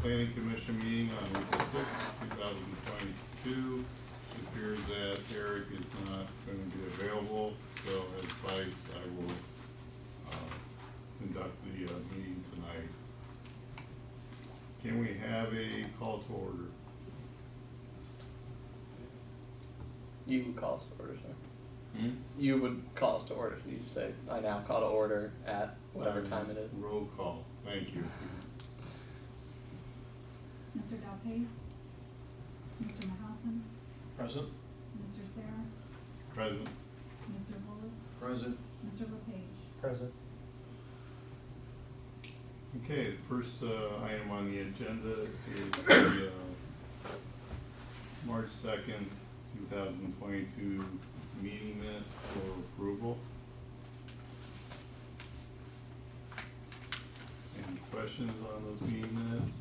Planning Commission meeting on April 6, 2022. It appears that Eric is not going to be available, so as vice, I will conduct the meeting tonight. Can we have a call to order? You would call us to order, sir. You would call us to order. So you say, I now call to order at whatever time it is. Roll call. Thank you. Mr. Dalpace? Mr. Mahousen? Present. Mr. Sarah? Present. Mr. Bullis? Present. Mr. LePage? Present. Okay, the first item on the agenda is the March 2nd, 2022 meeting minutes for approval. Any questions on those meeting minutes?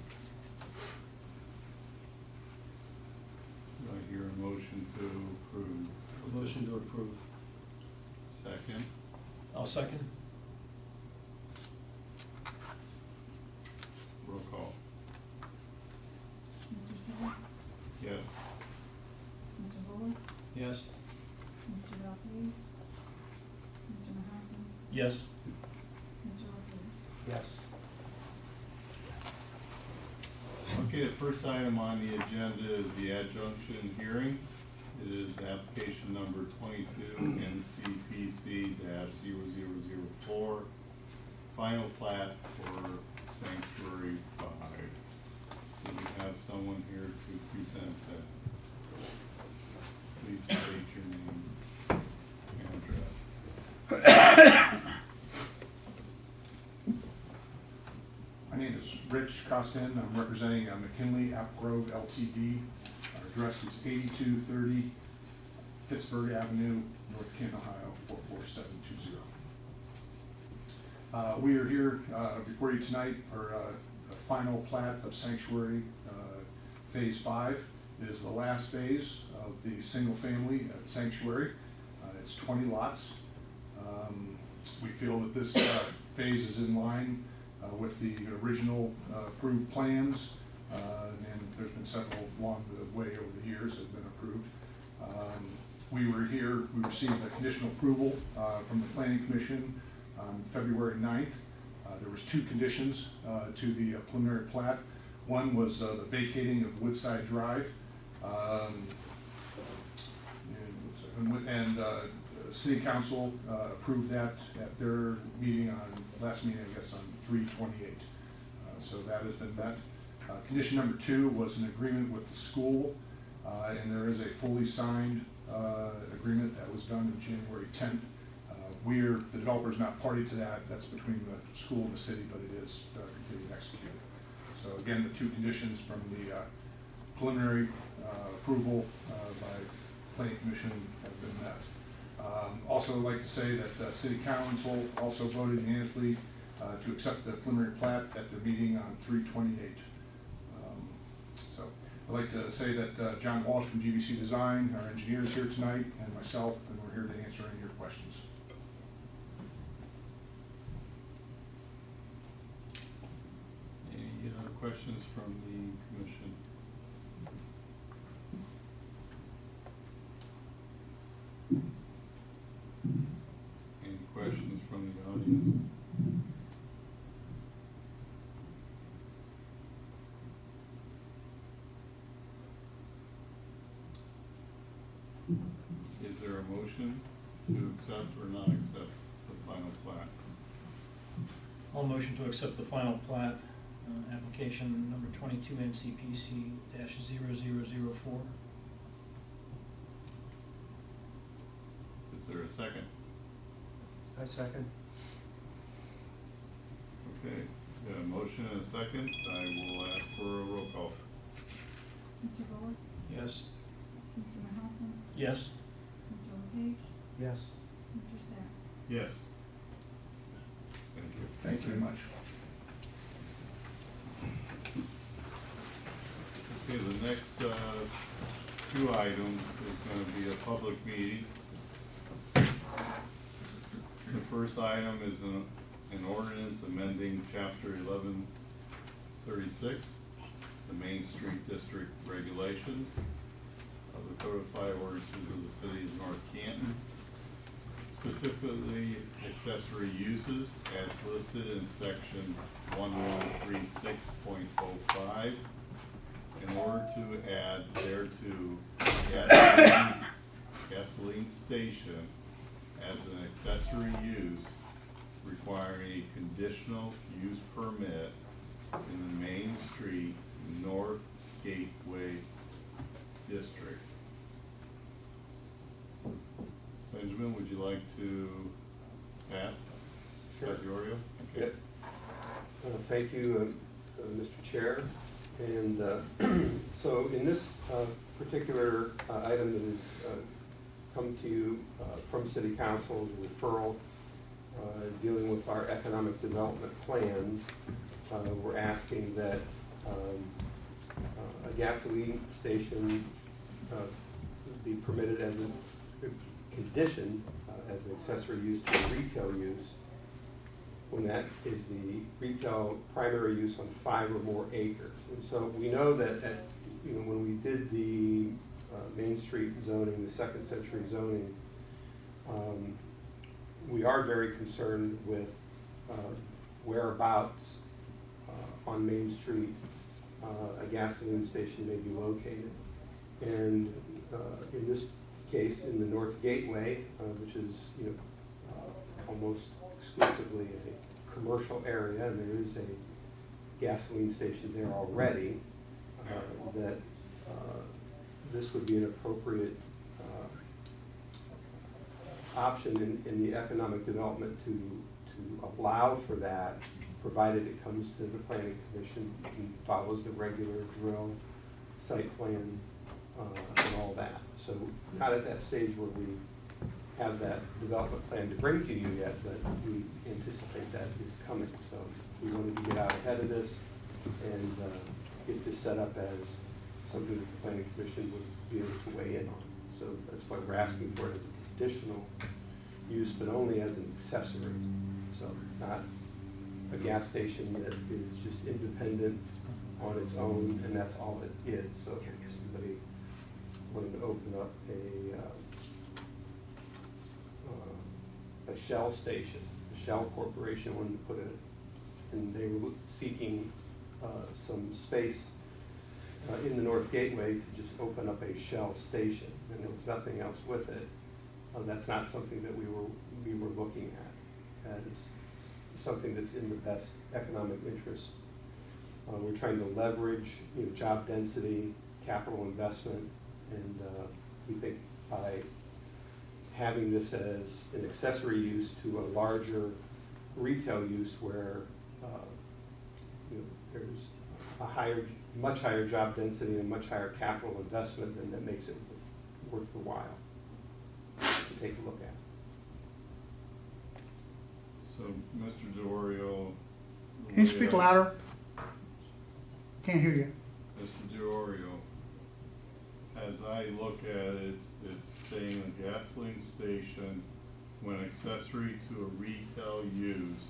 Do I hear a motion to approve? Motion to approve. Second? I'll second. Roll call. Mr. Sarah? Yes. Mr. Bullis? Yes. Mr. Dalpace? Mr. Mahousen? Yes. Mr. LePage? Yes. Okay, the first item on the agenda is the adjunction hearing. It is application number 22 NCPC-0004, final plat for Sanctuary 5. Do we have someone here to present that? Please state your name and address. My name is Rich Costin. I'm representing McKinley Appgrove Ltd. Our address is 8230 Pittsburgh Avenue, North Canton, Ohio, 44720. We are here before you tonight for the final plat of Sanctuary Phase 5. It is the last phase of the single family at Sanctuary. It's 20 lots. We feel that this phase is in line with the original approved plans, and there's been several along the way over the years that have been approved. We received a conditional approval from the Planning Commission on February 9th. There was two conditions to the preliminary plat. One was the vacating of Woodside Drive, and City Council approved that at their meeting last meeting, I guess, on 3/28. So that has been met. Condition number 2 was an agreement with the school, and there is a fully signed agreement that was done on January 10th. The developer is not party to that. That's between the school and the city, but it is completely executed. So again, the two conditions from the preliminary approval by Planning Commission have been met. Also, I'd like to say that City Council also voted unanimously to accept the preliminary plat at their meeting on 3/28. So I'd like to say that John Walsh from GBC Design, our engineer, is here tonight, and myself, and we're here to answer any of your questions. Any other questions from the commission? Any questions from the audience? Is there a motion to accept or not accept the final plat? I'll motion to accept the final plat, application number 22 NCPC-0004. Is there a second? I second. Okay, got a motion and a second. I will ask for a roll call. Mr. Bullis? Yes. Mr. Mahousen? Yes. Mr. LePage? Yes. Mr. Sarah? Yes. Thank you. Thank you very much. Okay, the next two items is going to be a public meeting. The first item is an ordinance amending chapter 1136 the Main Street District regulations of the codified ordinances of the city of North Canton, specifically accessory uses as listed in section 1136.05, in order to add thereto gasoline station as an accessory use requiring a conditional use permit in the Main Street North Gateway District. Benjamin, would you like to, Pat? Sure. Pat DeOrio? Okay. Yep. Thank you, Mr. Chair. And so in this particular item that has come to you from City Council, the referral dealing with our economic development plans, we're asking that a gasoline station be permitted as a condition as an accessory use to a retail use when that is the retail primary use on 5 or more acres. And so we know that when we did the Main Street zoning, the second century zoning, we are very concerned with whereabouts on Main Street a gasoline station may be located. And in this case, in the North Gateway, which is almost exclusively a commercial area, and there is a gasoline station there already, that this would be an appropriate option in the economic development to allow for that, provided it comes to the Planning Commission and follows the regular drill, site plan, and all that. So not at that stage where we have that development plan to bring to you yet, but we anticipate that is coming. So we wanted to get out ahead of this and get this set up as something that the Planning Commission would be able to weigh in on. So that's why we're asking for it as a conditional use, but only as an accessory. So not a gas station that is just independent on its own, and that's all it is. So if somebody wanted to open up a Shell station, a Shell Corporation wanted to put it, and they were seeking some space in the North Gateway to just open up a Shell station, and there was nothing else with it. That's not something that we were looking at as something that's in the best economic interest. We're trying to leverage job density, capital investment, and we think by having this as an accessory use to a larger retail use where there's a much higher job density and much higher capital investment, then that makes it worth the while to take a look at. So, Mr. DeOrio. Can you speak louder? Can't hear you. Mr. DeOrio, as I look at it, it's saying a gasoline station when accessory to a retail use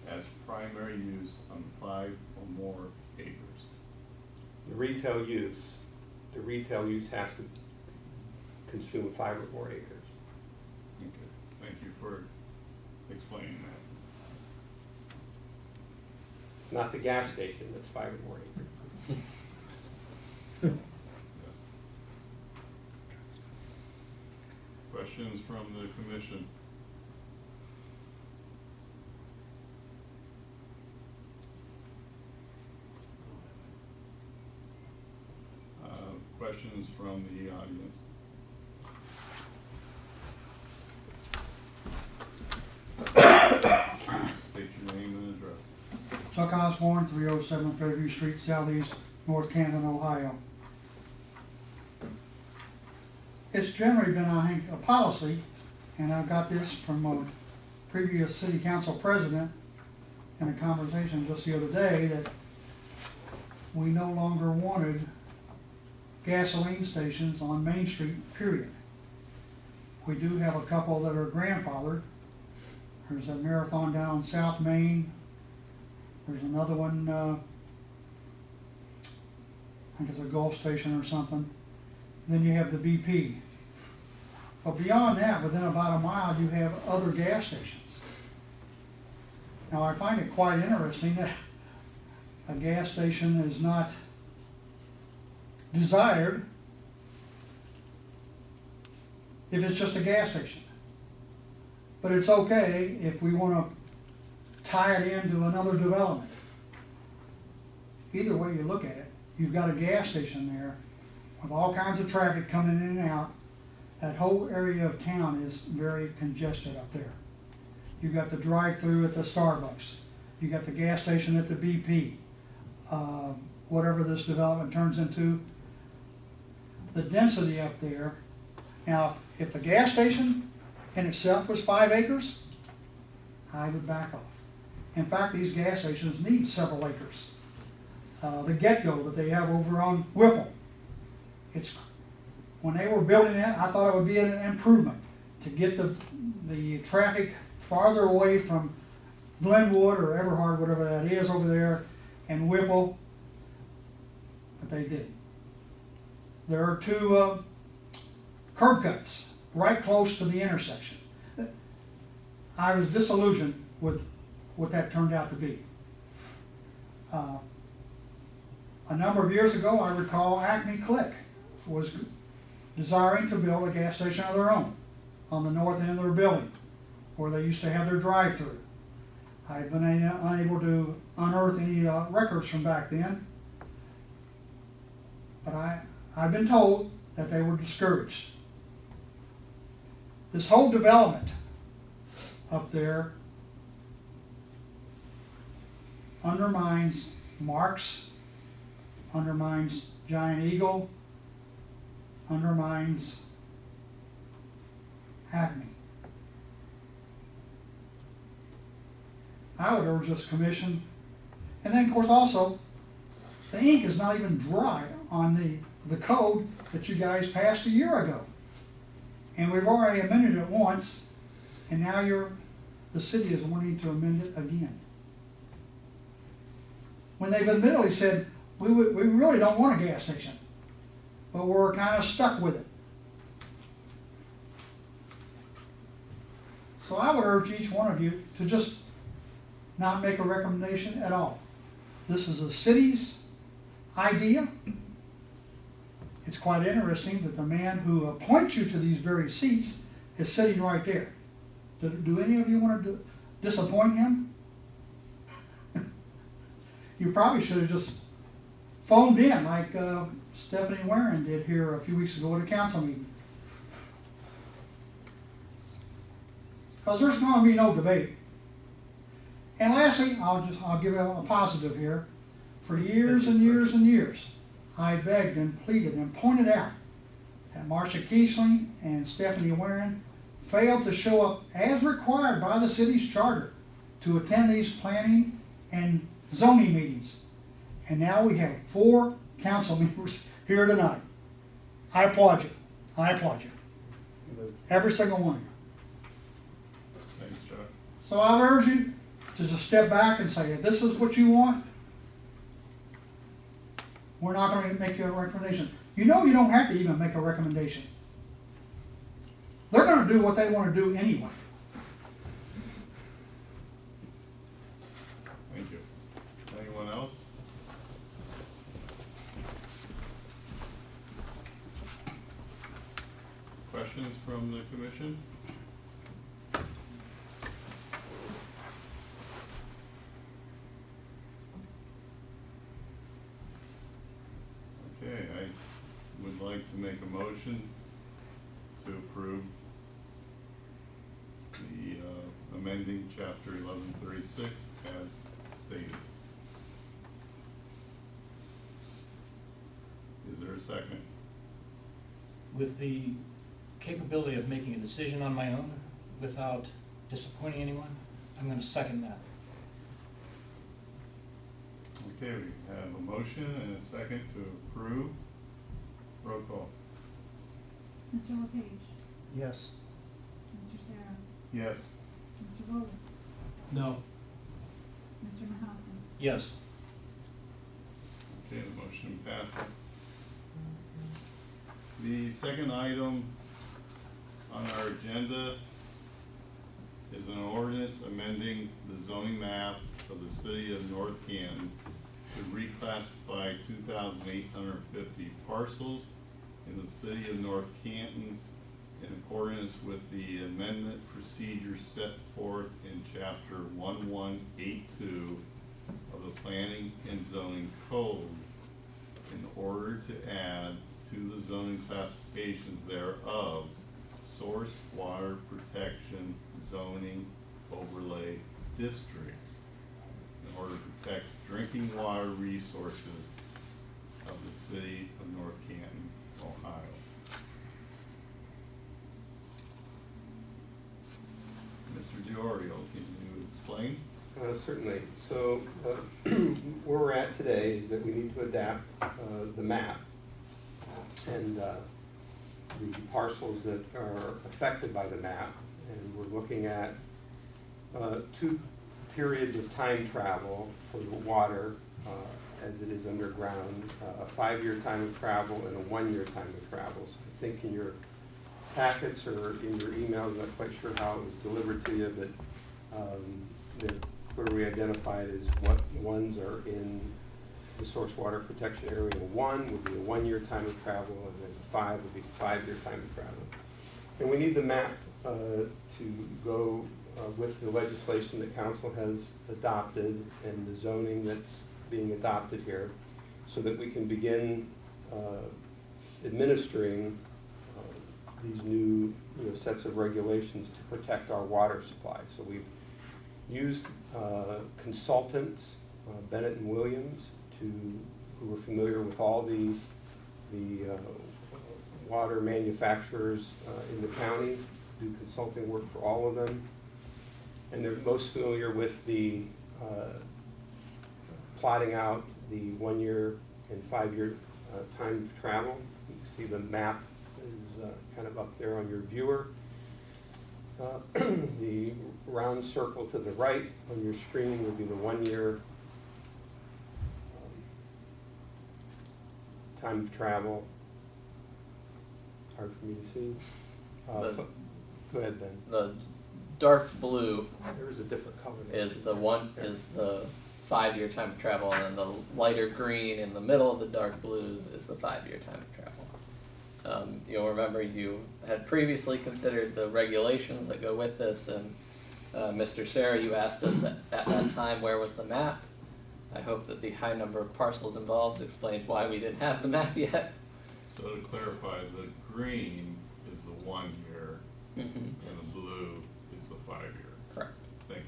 as primary use on 5 or more acres. The retail use has to consume 5 or more acres. Okay, thank you for explaining that. It's not the gas station that's 5 or more acres. Yes. Questions from the commission? Questions from the audience? State your name and address. Chuck Osborne, 307 Fairview Street, Southeast, North Canton, Ohio. It's generally been, I think, a policy, and I got this from a previous city council president in a conversation just the other day, that we no longer wanted gasoline stations on Main Street, period. We do have a couple that are grandfathered. There's a Marathon down on South Main. There's another one think it's a Gulf station or something. Then you have the BP. But beyond that, within about a mile, you have other gas stations. Now, I find it quite interesting that a gas station is not desired if it's just a gas station. But it's okay if we want to tie it into another development. Either way you look at it, you've got a gas station there with all kinds of traffic coming in and out. That whole area of town is very congested up there. You've got the drive-through at the Starbucks. You've got the gas station at the BP. Whatever this development turns into, the density up there. Now, if the gas station in itself was 5 acres, I would back off. In fact, these gas stations need several acres. The get-go that they have over on Whipple, when they were building it, I thought it would be an improvement to get the traffic farther away from Glenwood or Everhard, whatever that is over there, and Whipple, but they didn't. There are 2 curb cuts right close to the intersection. I was disillusioned with what that turned out to be. A number of years ago, I recall Acme Click was desiring to build a gas station of their own on the north end of their building, where they used to have their drive-through. I've been unable to unearth any records from back then, but I've been told that they were discouraged. This whole development up there undermines Mark's, undermines Giant Eagle, undermines Acme. I would urge this commission, and then of course also, the ink is not even dry on the code that you guys passed a year ago. And we've already amended it once, and now the city is wanting to amend it again. When they've admittedly said, we really don't want a gas station, but we're kind of stuck with it. So I would urge each one of you to just not make a recommendation at all. This is the city's idea. It's quite interesting that the man who appoints you to these very seats is sitting right there. Do any of you want to disappoint him? You probably should have just phoned in like Stephanie Warren did here a few weeks ago at a council meeting. Because there's going to be no debate. And lastly, I'll give a positive here. For years and years and years, I begged and pleaded and pointed out that Marcia Kiesling and Stephanie Warren failed to show up as required by the city's charter to attend these planning and zoning meetings. And now we have 4 council members here tonight. I applaud you. I applaud you. Every single one of you. Thanks, Chuck. So I urge you to just step back and say, if this is what you want, we're not going to make you a recommendation. You know you don't have to even make a recommendation. They're going to do what they want to do anyway. Thank you. Anyone else? Questions from the commission? Okay, I would like to make a motion to approve the amending chapter 1136 as stated. Is there a second? With the capability of making a decision on my own without disappointing anyone, I'm going to second that. Okay, we have a motion and a second to approve. Roll call. Mr. LePage? Yes. Mr. Sarah? Yes. Mr. Willis? No. Mr. Mahousen? Yes. Okay, the motion passes. The second item on our agenda is an ordinance amending the zoning map of the city of North Canton to reclassify 2,850 parcels in the city of North Canton in accordance with the amendment procedure set forth in chapter 1182 of the Planning and Zoning Code in order to add to the zoning classifications thereof source water protection zoning overlay districts in order to protect drinking water resources of the city of North Canton, Ohio. Mr. DeOrio, can you explain? Certainly. So where we're at today is that we need to adapt the map and the parcels that are affected by the map. And we're looking at two periods of time travel for the water as it is underground, a 5-year time of travel and a 1-year time of travel. So I think in your packets or in your emails, I'm not quite sure how it was delivered to you, but they're clearly identified as what ones are in the source water protection area. 1 would be a 1-year time of travel, and then 5 would be a 5-year time of travel. And we need the map to go with the legislation that council has adopted and the zoning that's being adopted here, so that we can begin administering these new sets of regulations to protect our water supply. So we've used consultants, Bennett and Williams, who are familiar with all the water manufacturers in the county, do consulting work for all of them. And they're most familiar with the plotting out the 1-year and 5-year time of travel. You can see the map is kind of up there on your viewer. The round circle to the right on your screen would be the 1-year time of travel. Hard for me to see. Go ahead, Ben. The dark blue There is a different color there. is the 5-year time of travel, and then the lighter green in the middle of the dark blues is the 5-year time of travel. You'll remember you had previously considered the regulations that go with this, and Mr. Sarah, you asked us at that time where was the map. I hope that the high number of parcels involved explains why we didn't have the map yet. So to clarify, the green is the 1-year and the blue is the 5-year. Correct. Thank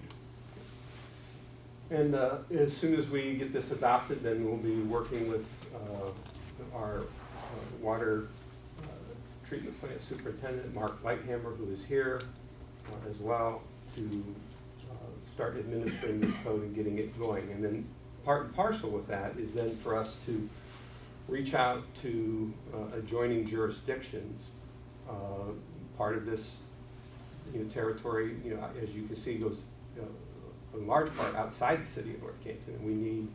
you. And as soon as we get this adopted, then we'll be working with our water treatment plant superintendent, Mark Lighthammer, who is here as well, to start administering this code and getting it going. And then part and parcel with that is then for us to reach out to adjoining jurisdictions. Part of this territory, as you can see, goes in large part outside the city of North Canton. And we need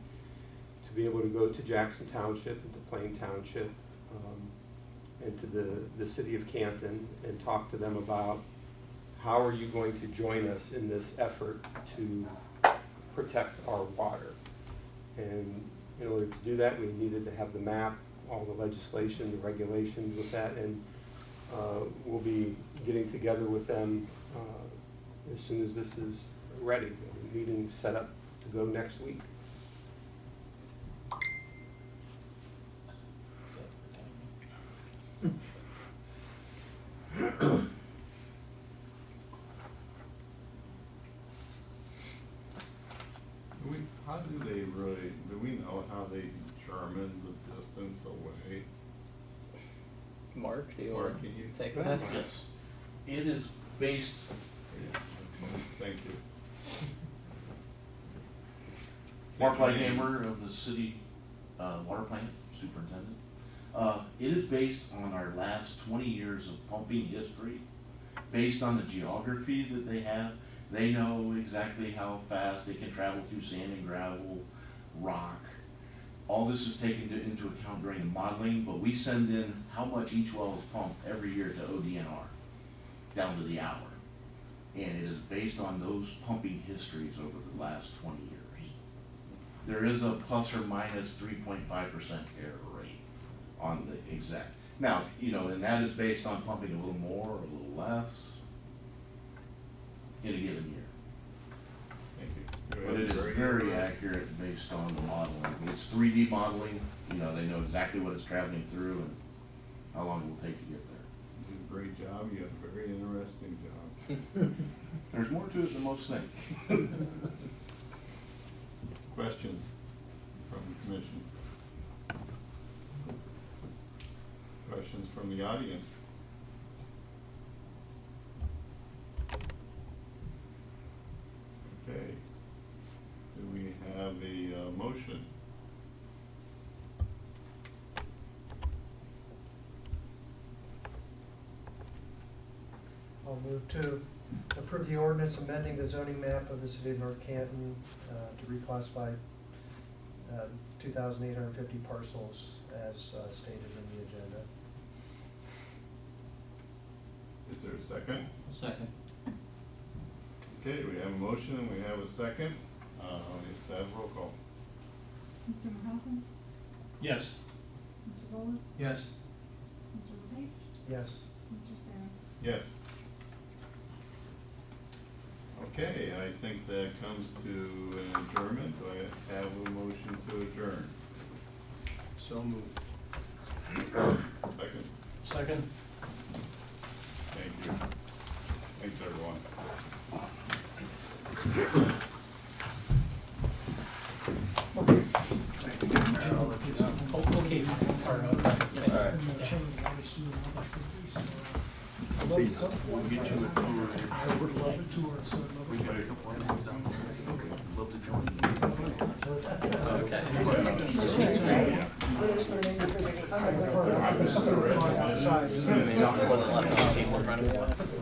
to be able to go to Jackson Township and to Plain Township and to the city of Canton and talk to them about how are you going to join us in this effort to protect our water. And in order to do that, we needed to have the map, all the legislation, the regulations with that, and we'll be getting together with them as soon as this is ready. The meeting set up to go next week. How do they really, do we know how they determine the distance away? Mark, do you Mark, want can you to take that? Yes, it is based, Thank you. Mark Lighthammer of the city water plant superintendent. It is based on our last 20 years of pumping history, based on the geography that they have. They know exactly how fast they can travel through sand and gravel, rock, all this is taken into account during the modeling, but we send in how much each well is pumped every year to ODNR, down to the hour. And it is based on those pumping histories over the last 20 years. There is a plus or minus 3.5% error rate on the exact. Now, you know, and that is based on pumping a little more or a little less in a given year. Thank you. But it is very accurate based on the modeling. It's 3D modeling, you know, they know exactly what it's traveling through and how long it will take to get there. You did a great job, you have a very interesting job. There's more to it than most think. Questions from the commission? Questions from the audience? Okay. Do we have a motion? I'll move to approve the ordinance amending the zoning map of the city of North Canton to reclassify 2,850 parcels as stated in the agenda. Is there a second? A second. Okay, we have a motion and we have a second. Let's have roll call. Mr. Mahousen? Yes. Mr. Bolus? Yes. Mr. LePage? Yes. Mr. Sarah? Yes. Okay, I think that comes to an adjournment. Do I have a motion to adjourn? So moved. Second? Second. Thank you. Thanks, everyone. Oh, okay. Sorry about that. All right. We'll get you a tour. I would love a tour, so I'd love We got a couple of them done. Love to join you. Okay. outside. Wasn't left on the table in front of me.